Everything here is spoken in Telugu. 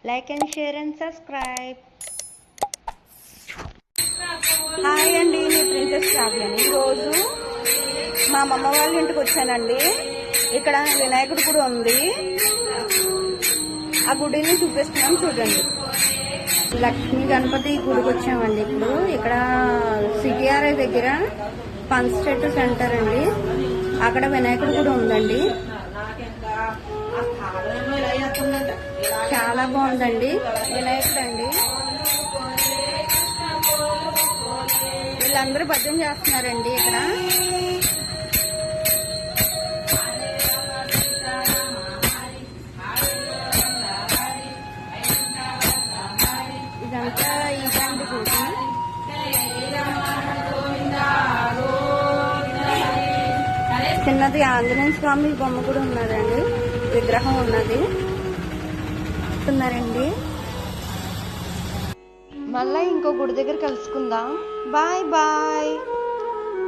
Like and share and subscribe. Hi అండి, మీ ప్రిన్సెస్ శ్రావ్యని. ఈరోజు మా అమ్మమ్మ వాళ్ళ ఇంటికి వచ్చానండి. ఇక్కడ వినాయకుడు గుడి ఉంది. ఆ గుడిని చూపిస్తున్నాం, చూడండి. లక్ష్మీ గణపతి గుడికి వచ్చామండి. ఇప్పుడు ఇక్కడ సిటిఆర్ఐ దగ్గర పంస్టెట్ సెంటర్ అండి. అక్కడ వినాయకుడు గుడి ఉందండి. చాలా బాగుందండి. వినాయకుడు అండి. వీళ్ళందరూ భజన చేస్తున్నారండి. ఇక్కడ ఇదంతా ఇదండి గుడి. చిన్నది ఆంజనేయ స్వామి బొమ్మ కూడా ఉన్నదండి, విగ్రహం ఉన్నది. మళ్ళీ ఇంకో గుడి దగ్గర కలుసుకుందాం. Bye bye.